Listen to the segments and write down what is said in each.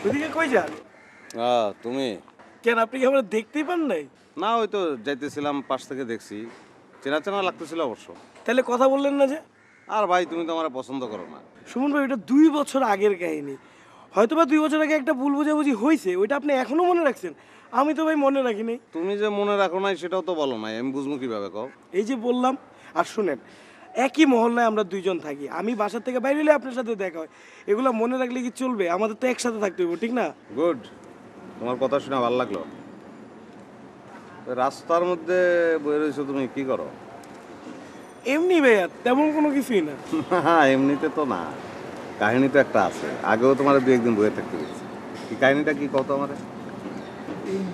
ওইদিকে কই যান? তুমি? কেন আপনি কি আমরা দেখতেই পান নাই? না, ওই তো যাইতেছিলাম, পাশ থেকে দেখছি, চেনা চেনা লাগতেছিল অবশ্য। তাহলে কথা বললেন না যে? আর ভাই, তুমি তো আমার পছন্দ করো না। সুমন ভাই, ওটা 2 বছর আগের কাহিনী। হয়তোবা 2 বছর আগে একটা ভুল বোঝাবুঝি হয়েছে, ওইটা আপনি এখনো মনে রাখছেন। আমি তো ভাই মনে রাখিনি। তুমি যে মনে রাখো নাই সেটাও তো বলো নাই, আমি বুঝবো কিভাবে কও? এই যে বললাম। আর শুনেন, একই মহল্লায় আমরা দুইজন থাকি, আমি বাসা থেকে বাইরে হলে আপনার সাথে দেখা হয়। এগুলো মনে রাখলে কি চলবে? আমাদের তো একসাথে থাকতে হইব, ঠিক না? গুড, তোমার কথা শুনে ভালো লাগলো। রাস্তার মধ্যে বয়ে রয়েছো, তুমি কি করো? এমনি ভাইয়া, তেমন কোনো কিছুই না। এমনিতে তো না, কাহিনী তো একটা আছে। আগেও তোমার দু একদিন বয়ে থাকতে গেছি। কি কাহিনীটা, কি কত আমারে?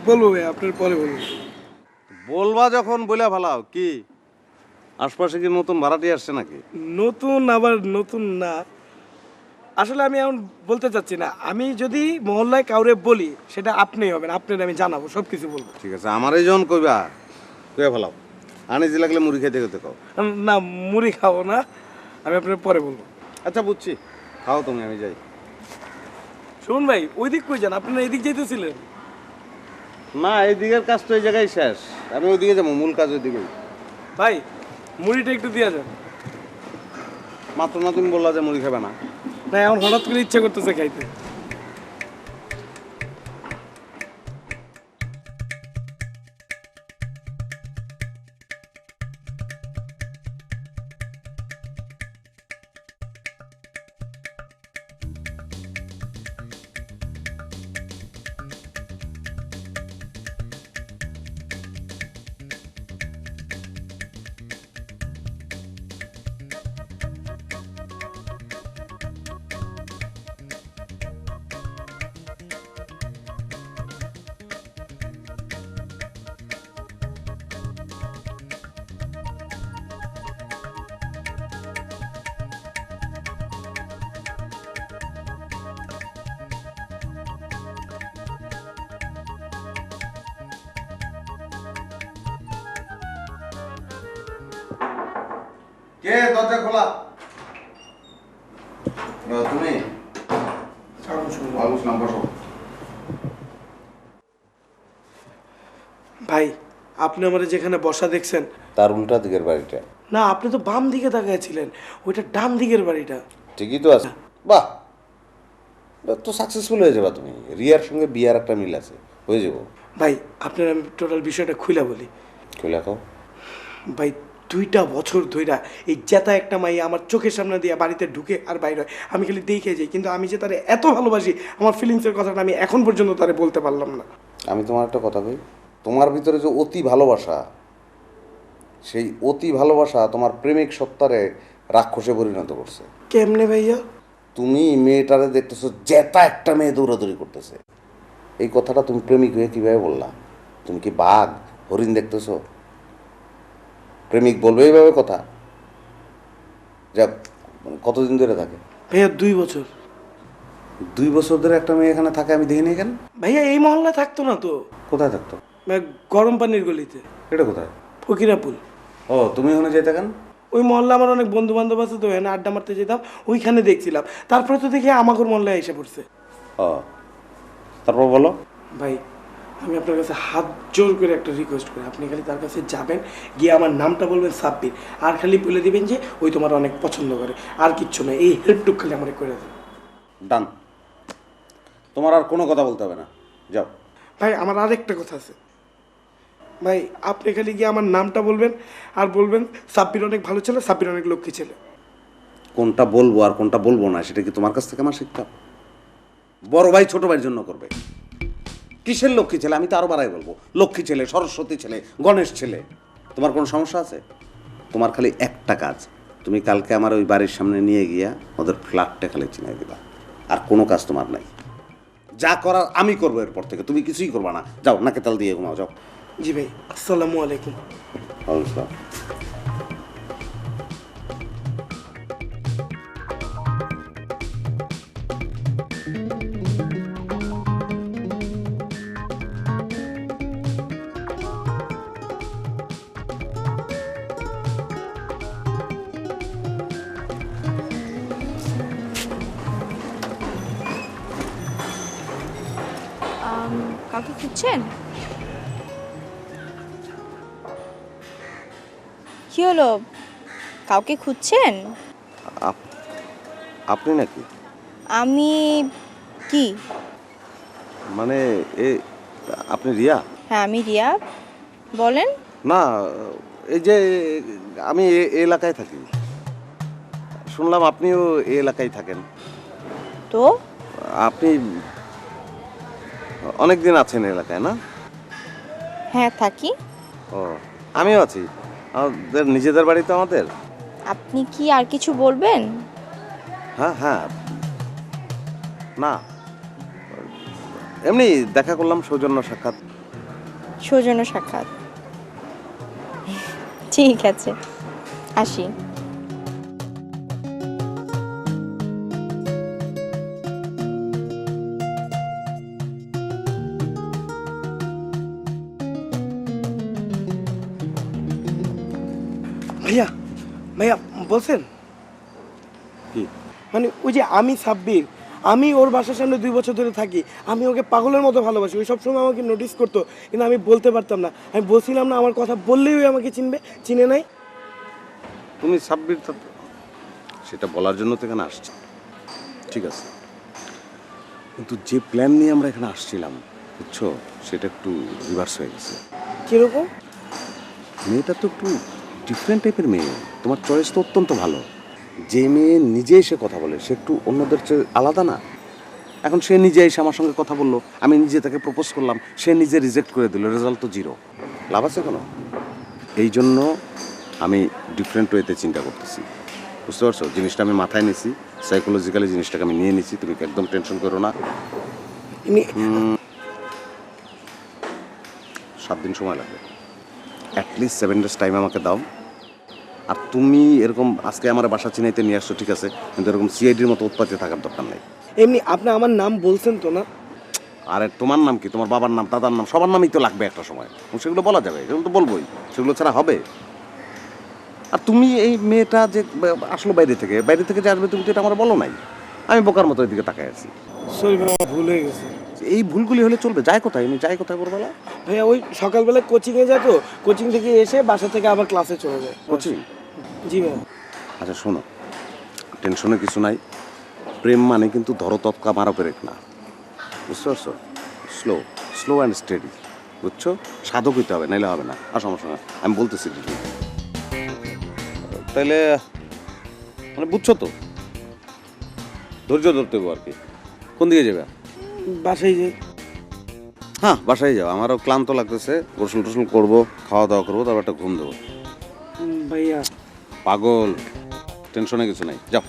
বলবো ভাইয়া, আপনার পরে বলবো। বলবা যখন বলে ভালাও। কি আশপাশে কি নতুন ভাড়াটি আসছে নাকি? নতুন আবার নতুন না, আসলে আমি এখন বলতে চাচ্ছি না। আমি যদি মহল্লায় কাউরে বলি, সেটা আপনিই হবেন, আপনার আমি জানাবো, সব কিছু বলবো। ঠিক আছে, আমার এই জন কইবা, কইয়া ভালাও। আনিজি লাগলে মুড়ি খাইতে খেতে খাও। না, মুড়ি খাবো না, আমি আপনার পরে বলবো। আচ্ছা বুঝছি, খাও তুমি, আমি যাই। শুনুন ভাই, ওই দিক কই যান? আপনারা এদিক যেতেছিলেন? না, এই দিকের কাজ তো এই জায়গায় শেষ, আমি ওইদিকে যাবো, মূল কাজ ওইদিকে। ভাই, মুড়িটা একটু দিয়ে যান। মাত্র না তুমি বললা যে মুড়ি খাবে না। না, এখন হঠাৎ করে ইচ্ছা করতেছে খাইতে। কে দরজা খোলা? তুমি? ওয়ালাইকুম বসো। ভাই, আপনি আমার যেখানে বসা দেখছেন, তার উল্টা দিকের বাড়িটা। না আপনি তো বাম দিকে তাকাইছিলেন, ওইটা ডান দিকের বাড়িটা। ঠিকই তো আছে। বাহ, তো সাকসেসফুল হয়ে যাবা তুমি। রিয়ার সঙ্গে বিয়ার একটা মিল আছে, হয়ে যাবো। ভাই, আপনার আমি টোটাল বিষয়টা খুলে বলি। খুলে খাও। ভাই, 2টা বছর ধইরা এই জেতা একটা মাই আমার চোখের সামনে দিয়ে বাড়িতে ঢুকে আর বাইরে হয়, আমি খালি দেখে যাই। কিন্তু আমি যে তারে এত ভালোবাসি, আমার ফিলিংসের কথাটা আমি এখন পর্যন্ত তারে বলতে পারলাম না। আমি তোমার একটা কথা কই, তোমার ভিতরে যে অতি ভালোবাসা, সেই অতি ভালোবাসা তোমার প্রেমিক সত্তারে রাক্ষসে পরিণত করছে। কেমনে ভাইয়া? তুমি মেয়েটারে দেখতেছো, জেতা একটা মেয়ে দৌড়াদৌড়ি করতেছে। এই কথাটা তুমি প্রেমিক হয়ে কিভাবে বললা? তুমি কি বাঘ হরিণ দেখতেছো? প্রেমিক বলবে এইভাবে কথা? যা, কতদিন ধরে থাকে? ভাইয়া, 2 বছর। 2 বছর ধরে একটা মেয়ে এখানে থাকে, আমি দেখিনি কেন? ভাইয়া, এই মহল্লায় থাকতো না তো। কোথায় থাকতো? ভাই, গরম পানির গলিতে। এটা কোথায়? ফকিরাপুল। ও, তুমি ওখানে যেতে কেন? ওই মহল্লা আমার অনেক বন্ধু বান্ধব আছে তো, এখানে আড্ডা মারতে যেতাম, ওইখানে দেখছিলাম। তারপরে তো দেখি আমাগর মহল্লায় এসে পড়ছে। ও, তারপর বলো। ভাই, আমি আপনার কাছে হাত জোর করে একটা রিকোয়েস্ট করি, আপনি খালি তার কাছে যাবেন, গিয়ে আমার নামটা বলবেন সাব্বির, আর খালি বলে দিবেন যে ওই তোমার অনেক পছন্দ করে। আর কিচ্ছু না, এই হেল্পটুক খালি আমার করে দেন। ডান, তোমার আর কোনো কথা বলতে হবে না, যাও। ভাই, আমার আরেকটা কথা আছে। ভাই, আপনি খালি গিয়ে আমার নামটা বলবেন, আর বলবেন সাব্বির অনেক ভালো ছেলে, সাব্বির অনেক লক্ষ্মী ছেলে। কোনটা বলবো আর কোনটা বলবো না সেটা কি তোমার কাছ থেকে আমার শিখতে হবে? বড় ভাই ছোট ভাইয়ের জন্য করবে। কিসের লক্ষ্মী ছেলে? আমি তো আরো বাড়াই বলবো, লক্ষ্মী ছেলে, সরস্বতী ছেলে, গণেশ ছেলে। তোমার কোনো সমস্যা আছে? তোমার খালি একটা কাজ, তুমি কালকে আমার ওই বাড়ির সামনে নিয়ে গিয়া ওদের ফ্ল্যাটটা খালি চিনাই দিবা। আর কোনো কাজ তোমার নাই। যা করার আমি করবো এরপর থেকে, তুমি কিছুই করবা না। যাও, নাকে তাল দিয়ে ঘুমাও, যাও। জি ভাই, আসসালামু আলাইকুম। আচ্ছা। কাউকে খুঁজছেন? কি হলো, কাউকে খুঁজছেন? আপনি নাকি? আমি কি? মানে আপনি রিয়া? হ্যাঁ, আমি রিয়া। বলেন। না, এই যে আমি এই এলাকায় থাকি। শুনলাম আপনিও এই এলাকায় থাকেন। তো আপনি অনেক দিন আছেন এই এলাকায়, না? হ্যাঁ, থাকি। ও, আমিও আছি। আমাদের নিজেদের বাড়ি তো আমাদের। আপনি কি আর কিছু বলবেন? হ্যাঁ হ্যাঁ, না এমনি দেখা করলাম, সৌজন্য সাক্ষাৎ। সৌজন্য সাক্ষাৎ, ঠিক আছে, আসি। ভাইয়া, ভাইয়া বলছেন কি? মানে ওই যে আমি সাব্বির, আমি ওর বাসার সামনে 2 বছর ধরে থাকি। আমি ওকে পাগলের মতো ভালোবাসি। ওই সবসময় আমাকে নোটিস করতো, কিন্তু আমি বলতে পারতাম না। আমি বলছিলাম না আমার কথা বললেই ওই আমাকে চিনবে, চিনে নাই। তুমি সাব্বির সেটা বলার জন্য তো এখানে আসছি, ঠিক আছে, কিন্তু যে প্ল্যান নিয়ে আমরা এখানে আসছিলাম, বুঝছো, সেটা একটু রিভার্স হয়ে গেছে। কিরকম? মেয়েটা তো একটু ডিফারেন্ট টাইপের মেয়ে। তোমার চয়েস তো অত্যন্ত ভালো। যে মেয়ে নিজে এসে কথা বলে সে একটু অন্যদের চেয়ে আলাদা না? এখন সে নিজে এসে আমার সঙ্গে কথা বললো, আমি নিজে তাকে প্রপোজ করলাম, সে নিজে রিজেক্ট করে দিল, রেজাল্ট তো 0। লাভ আছে কোনো? এই জন্য আমি ডিফারেন্ট ওয়েতে চিন্তা করতেছি, বুঝতে পারছো? জিনিসটা আমি মাথায় নিছি, সাইকোলজিক্যালি জিনিসটাকে আমি নিয়ে নিছি। তুমি একদম টেনশন করো না। 7 দিন সময় লাগবে, অ্যাটলিস্ট 7 ডেজ টাইম আমাকে দাও। আর তুমি এরকম আজকে আমার বাসা চিনাইতে নিয়ে আসছো, ঠিক আছে, কিন্তু এরকম সিআইডির মতো উৎপাতে থাকার দরকার নেই। এমনি আপনি আমার নাম বলছেন তো না? আরে তোমার নাম কি? তোমার বাবার নাম, দাদার নাম, সবার নামই তো লাগবে একটা সময়। সেগুলো বলা যাবে, সেগুলো তো বলবোই, সেগুলো ছাড়া হবে? আর তুমি এই মেয়েটা যে আসলো বাইরে থেকে যে আসবে, তুমি তো এটা আমার বলো নাই। আমি বোকার মতো এদিকে তাকায় আছি। সরি ভাইয়া, ভুল হয়ে গেছে। এই ভুলগুলি হলে চলবে? যায় কোথায়? আমি যাই কোথায় বলবেলা? ভাইয়া ওই সকালবেলা কোচিংয়ে যায় তো, কোচিং থেকে এসে বাসা থেকে আবার ক্লাসে চলে যায়। কোচিং? জি ভাইয়া। আচ্ছা শোনো, টেনশনে কিছু নাই। প্রেম মানে কিন্তু ধরো তৎকা মারো পেরেক না, বুঝতে পারছো? স্লো স্লো অ্যান্ড স্টেডি, বুঝছো? সাধক হইতে হবে, নাইলে হবে না। আর সমস্যা না, আমি বলতেছি কিছু। তাইলে মানে বুঝছো তো, ধৈর্য ধরতে হবে আর কি। কোন দিকে যাবে? বাসায় যাই। হ্যাঁ, বাসায় যাও। আমারও ক্লান্ত লাগতেছে, গোসল টোসল করবো, খাওয়া দাওয়া করবো, তারপর একটা ঘুম দেবো। ভাইয়া পাগল, টেনশনে কিছু নাই, যাও।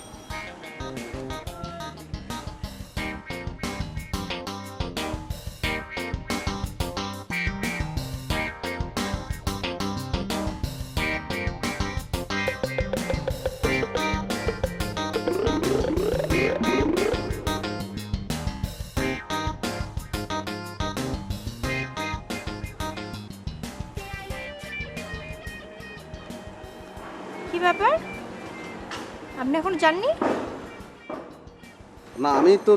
কি ব্যাপার, আপনি এখন জাননি? না, আমি তো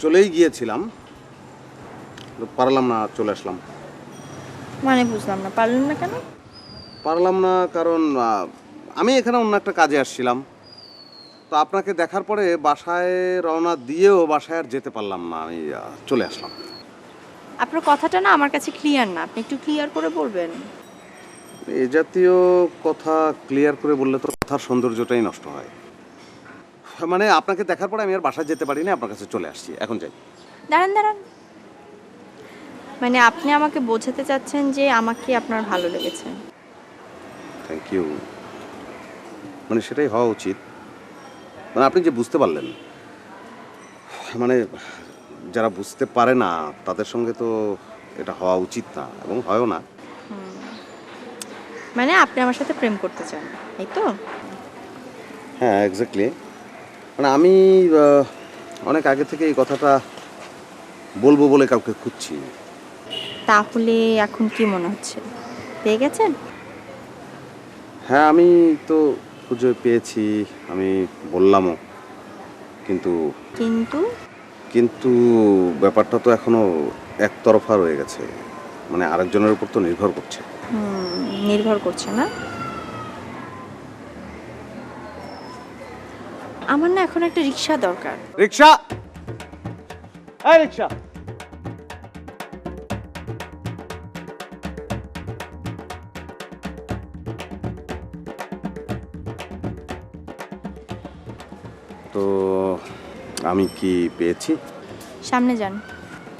চলেই গিয়েছিলাম, পারলাম না, চলে আসলাম। মানে বুঝলাম না, পারলেন না কেন? পারলাম না কারণ আমি এখানে অন্য একটা কাজে আসছিলাম। তো আপনাকে দেখার পরে বাসায় রওনা দিয়েও বাসায় আর যেতে পারলাম না, আমি চলে আসলাম। আপনার কথাটা না আমার কাছে ক্লিয়ার না, আপনি একটু ক্লিয়ার করে বলবেন। এ জাতীয় কথা ক্লিয়ার করে বললে তো কথার সৌন্দর্যটাই নষ্ট হয়। মানে আপনাকে দেখার পরে আমি আর বাসায় যেতে পারিনি, আপনার কাছে চলে আসছি, এখন যাই। দাঁড়ান দাঁড়ান, মানে আপনি আমাকে বোঝাতে চাচ্ছেন যে আমাকে আপনার ভালো লেগেছে? Thank you. মানে সেটাই হওয়া উচিত। মানে আপনি যে বুঝতে পারলেন, মানে যারা বুঝতে পারে না তাদের সঙ্গে তো এটা হওয়া উচিত না, এবং হয়ও না। মানে আপনি আমার সাথে প্রেম করতে চান, এই তো? হ্যাঁ, এক্স্যাক্টলি। মানে আমি অনেক আগে থেকে এই কথাটা বলবো বলে কাউকে খুঁজছি। তাহলে এখন কি মনে হচ্ছে, পেয়ে গেছেন? হ্যাঁ, আমি তো খুঁজে পেয়েছি, আমি বললামও, কিন্তু কিন্তু কিন্তু ব্যাপারটা তো এখনো একতরফা রয়ে গেছে, মানে আরেকজনের উপর তো নির্ভর করছে। নির্ভর করছে না। আমার না এখন একটা রিক্সা দরকার। রিক্সা, এই রিক্সা। তো আমি কি পেয়েছি? সামনে যান।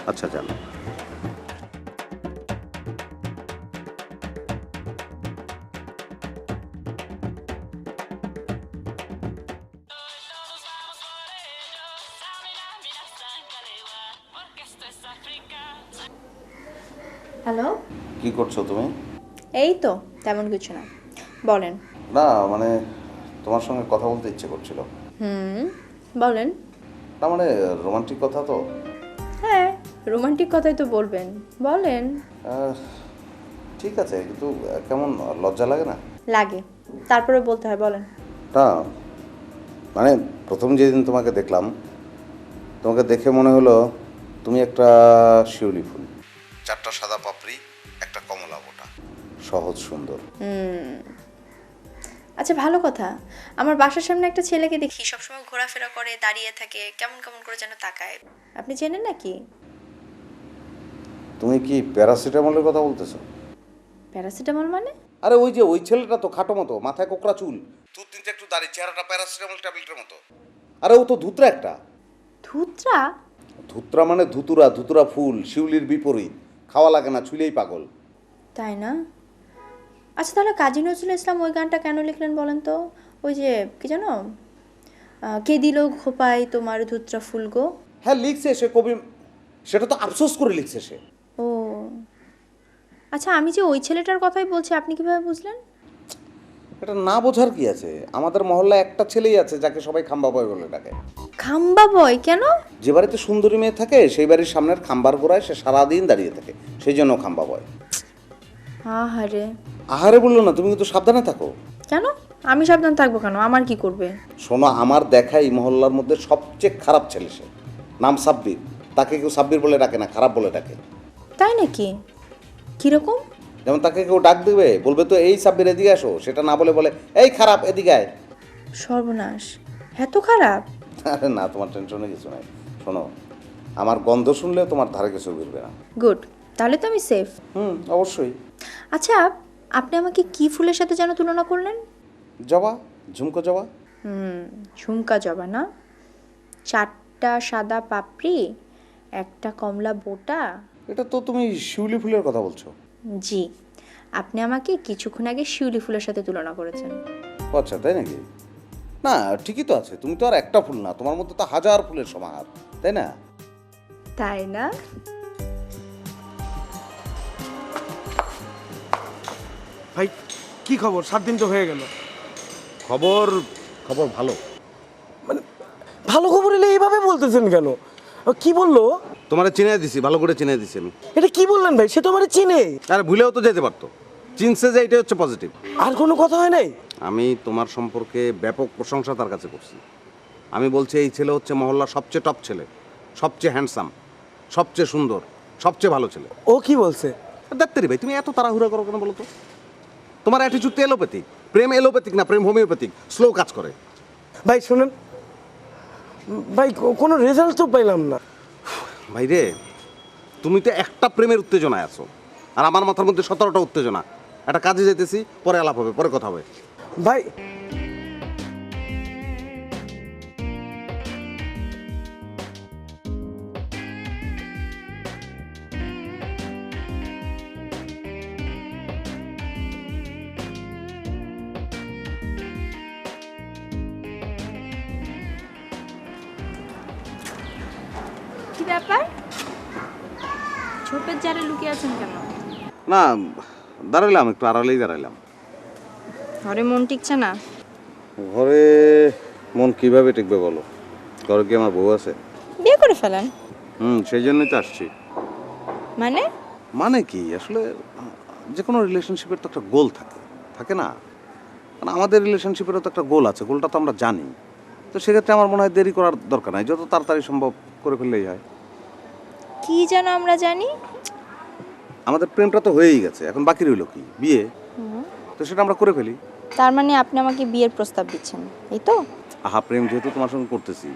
আচ্ছা যান। হ্যালো। কি করছো তুমি? এই তো তেমন কিছু না, বলেন। না মানে তোমার সঙ্গে কথা বলতে ইচ্ছে করছিল। বলেন। না মানে রোমান্টিক কথা তো। হ্যাঁ, রোমান্টিক কথাই তো বলবেন, বলেন। ঠিক আছে, কিন্তু কেমন লজ্জা লাগে না? লাগে, তারপরে বলতে হয়, বলেন। না মানে প্রথম যেদিন তোমাকে দেখলাম, তোমাকে দেখে মনে হলো তুমি একটা শিউলি ফুল, চারটা সাদা পাপড়ি, একটা কমলা বোটা, সহজ সুন্দর। আচ্ছা, ভালো কথা। আমার বাসার সামনে একটা ছেলেকে দেখি সবসময় ঘোরাফেরা করে, দাঁড়িয়ে থাকে, কেমন কেমন করে যেন তাকায়। আপনি চেনেন নাকি? তুমি কি প্যারাসিটামলের কথা বলতেছো? প্যারাসিটামল মানে? আরে ওই যে ওই ছেলেটা তো খাটো মতো, মাথায় কোকড়া চুল, তুই তিনটে একটু দাঁড়িয়ে, চেহারাটা প্যারাসিটামল ট্যাবলেটের মতো। আরে ও তো ধুতরা একটা। ধুতরা? ধুতরা মানে ধুতুরা, ধুতুরা ফুল, শিউলির বিপরীত, খাওয়া লাগে না, ছুলেই পাগল। তাই না? আচ্ছা, তাহলে কাজী নজরুল ইসলাম ওই গানটা কেন লিখলেন বলেন তো? ওই যে কি জানো, কে দিল খোপায় তোমার ধুতরা ফুল গো। হ্যাঁ লিখছে সে কবি, সেটা তো আফসোস করে লিখছে সে। ও আচ্ছা, আমি যে ওই ছেলেটার কথাই বলছি, আপনি কিভাবে বুঝলেন? এটা না বোঝার কি আছে? আমাদের মহল্লায় একটা ছেলেই আছে যাকে সবাই খাম্বা বয় বলে ডাকে। খাম্বা বয় কেন? যে বাড়িতে সুন্দরী মেয়ে থাকে সেই বাড়ির সামনের খাম্বার গোড়ায় সে সারাদিন দাঁড়িয়ে থাকে, সেই জন্য খাম্বা বয়। আহারে। আহারে বললো না, তুমি কিন্তু সাবধানে থাকো। কেন? আমি সাবধান থাকবো কেন? আমার কি করবে? শোনো, আমার দেখা এই মহল্লার মধ্যে সবচেয়ে খারাপ ছেলে সে, নাম সাব্বির। তাকে কেউ সাব্বির বলে ডাকে না, খারাপ বলে ডাকে। তাই নাকি? কিরকম? যেমন তাকে কেউ ডাক দেবে, বলবে তো এই সাব্বির এদিকে আসো, সেটা না বলে বলে এই খারাপ এদিকে আয়। সর্বনাশ, এত খারাপ? আরে না, তোমার টেনশনে কিছু নাই। শোনো, আমার গন্ধ শুনলেও তোমার ধারে কিছু ঘুরবে না। গুড, তাহলে তো আমি সেফ। অবশ্যই। আচ্ছা, আপনি আমাকে কি ফুলের সাথে যেন তুলনা করলেন? জবা, ঝুমকো জবা। ঝুমকা জবা না? চারটা সাদা পাপড়ি, একটা কমলা বোটা। এটা তো তুমি শিউলি ফুলের কথা বলছো। জি, আপনি আমাকে কিছুক্ষণ আগে শিউলি ফুলের সাথে তুলনা করেছেন। আচ্ছা তাই নাকি? না ঠিকই তো আছে, তুমি তো আর একটা ফুল না, তোমার মধ্যে তো হাজার ফুলের সমাহার, তাই না? তাই না? ভাই কি খবর? 7 দিন তো হয়ে গেল। খবর খবর ভালো। মানে ভালো খবর এলে এইভাবে বলতেছেন কেন? ও কি বললো? তোমারে চিনে দিছি, ভালো করে চিনে দিছি আমি। এটা কি বললেন ভাই? সে তো আমার চিনে। আরে ভুলেও তো যেতে পারতো, চিনছে যে এটাই হচ্ছে পজিটিভ। আর কোনো কথা হয় নাই? আমি তোমার সম্পর্কে ব্যাপক প্রশংসা তার কাছে করছি। আমি বলছি এই ছেলে হচ্ছে মহল্লার সবচেয়ে টপ ছেলে, সবচেয়ে হ্যান্ডসাম, সবচেয়ে সুন্দর, সবচেয়ে ভালো ছেলে। ও কি বলছে? ডাক্তারি ভাই, তুমি এত তাড়াহুড়া করো কেন বলো তো? তোমার অ্যাটিচিউড তো এলোপ্যাথিক। প্রেম এলোপ্যাথিক না, প্রেম হোমিওপ্যাথিক, স্লো কাজ করে। ভাই শুনেন ভাই, কোনো রেজাল্ট তো পাইলাম না। ভাই রে, তুমি তো একটা প্রেমের উত্তেজনায় আছো, আর আমার মাথার মধ্যে 17টা উত্তেজনা। একটা কাজে যেতেছি, পরে আলাপ হবে, পরে কথা হবে। ভাই কি ব্যাপার? ছোপের জারে লুকিয়ে আছেন কেন? না দাঁড়াইলাম, একটু আড়ালেই দাঁড়াইলাম। ঘরে মন টিকছে না? ঘরে মন কিভাবে টিকবে বলো? ঘরে কি আমার বউ আছে? বিয়ে করে ফেলেন। সেই জন্যই তো আসছি। মানে? মানে কি আসলে, যে কোনো রিলেশনশিপের তো একটা গোল থাকে, থাকে না? কারণ আমাদের রিলেশনশিপেরও তো একটা গোল আছে, গোলটা তো আমরা জানি। তো সেক্ষেত্রে আমার মনে হয় দেরি করার দরকার নাই, যত তাড়াতাড়ি সম্ভব করে ফেললেই হয়। কি যেন আমরা জানি। আমাদের প্রেমটা তো হয়েই গেছে, এখন বাকি রইল কি? বিয়ে। তো সেটা আমরা করে ফেলি। তার মানে আপনি আমাকে বিয়ের প্রস্তাব দিচ্ছেন, এই তো? আহা, প্রেম যেহেতু তোমার সঙ্গে করতেছি,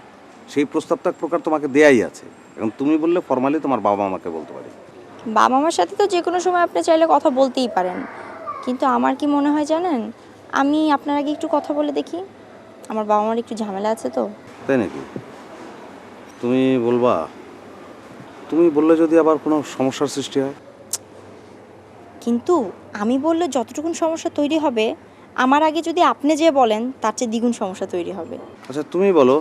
সেই প্রস্তাবটা এক প্রকার তোমাকে দেয়াই আছে। এখন তুমি বললে ফর্মালি তোমার বাবা আমাকে বলতে পারি। বাবা মার সাথে তো যে কোনো সময় আপনি চাইলে কথা বলতেই পারেন, কিন্তু আমার কি মনে হয় জানেন, আমি আপনার আগে একটু কথা বলে দেখি। আমার বাবা মার একটু ঝামেলা আছে তো। তাই নাকি? তুমি বলবা? তুমি বললে যদি আবার কোনো সমস্যার সৃষ্টি হয়? কিন্তু আমি বললে যতটুকুন সমস্যা তৈরি হবে, আমার আগে যদি আপনি যে বলেন তার চেয়ে দ্বিগুণ সমস্যা তৈরি হবে। আচ্ছা তুমি বলো,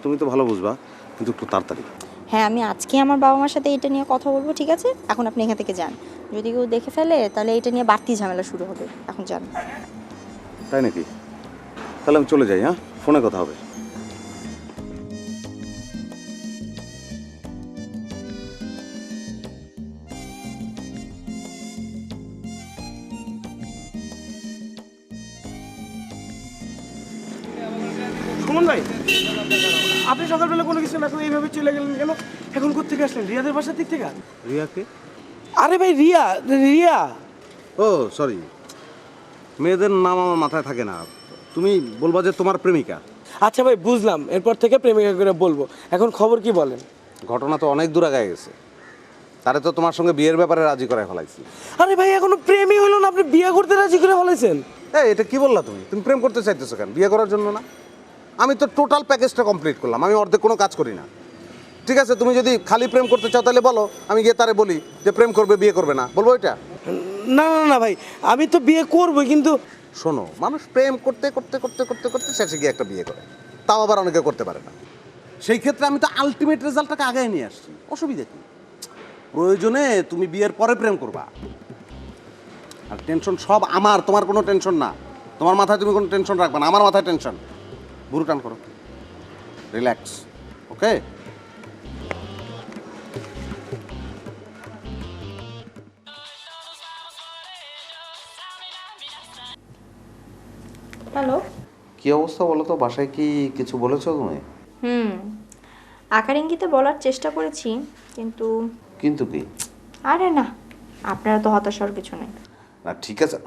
তুমি তো ভালো বুঝবা, কিন্তু একটু তাড়াতাড়ি। হ্যাঁ, আমি আজকে আমার বাবা মার সাথে এটা নিয়ে কথা বলবো, ঠিক আছে? এখন আপনি এখান থেকে যান। যদি কেউ দেখে ফেলে তাহলে এটা নিয়ে বাড়তি ঝামেলা শুরু হবে। এখন যান। তাই নাকি? তাহলে আমি চলে যাই, হ্যাঁ? ফোনে কথা হবে। সুমন ভাই, আপনি সকালবেলা কোনো কিছু না করে এইভাবে চলে গেলেন কেন? এখন কোত্থেকে আসলেন? রিয়াদের বাসার দিক থেকে? রিয়াকে? আরে ভাই, রিয়া রিয়া। ও সরি, মেয়েদের নাম আমার মাথায় থাকে না। তুমি বলবা যে তোমার প্রেমিকা। আচ্ছা ভাই, বুঝলাম, এরপর থেকে প্রেমিকা করে বলবো। এখন খবর কি বলেন? ঘটনা তো অনেক দূর আগায় গেছে। তারে তো তোমার সঙ্গে বিয়ের ব্যাপারে রাজি করে ফেলাইছি। আরে ভাই, এখনো প্রেমই হলো না, আপনি বিয়ে করতে রাজি করে ফেলেছেন? এই এটা কি বললা তুমি? তুমি প্রেম করতে চাইতেছো কেন? বিয়ে করার জন্য না? আমি তো টোটাল প্যাকেজটা কমপ্লিট করলাম, আমি অর্ধেক কোনো কাজ করি না। ঠিক আছে, তুমি যদি খালি প্রেম করতে চাও তাহলে বলো, আমি গিয়ে তারে বলি যে প্রেম করবে, বিয়ে করবে না, বলবো এটা? না না না ভাই, আমি তো বিয়ে করবো, কিন্তু শোনো, মানুষ প্রেম করতে করতে করতে করতে করতে শেষে গিয়ে একটা বিয়ে করে, তাও আবার অনেকে করতে পারে না। সেই ক্ষেত্রে আমি তো আলটিমেট রেজাল্টটাকে আগায় নিয়ে আসছি, অসুবিধা কি? প্রয়োজনে তুমি বিয়ের পরে প্রেম করবা। আর টেনশন সব আমার, তোমার কোনো টেনশন না। তোমার মাথায় তুমি কোনো টেনশন রাখবা না, আমার মাথায় টেনশন। বুড়ো টান করো, রিল্যাক্স, ওকে? হ্যালো। কি অবস্থা বলো তো? বাসায় কি কিছু বলেছো তুমি? আকার ইঙ্গিতে বলার চেষ্টা করেছি, কিন্তু কিন্তু কি? আরে না, আপনারা তো হতাশ হওয়ার কিছু নেই। না ঠিক আছে,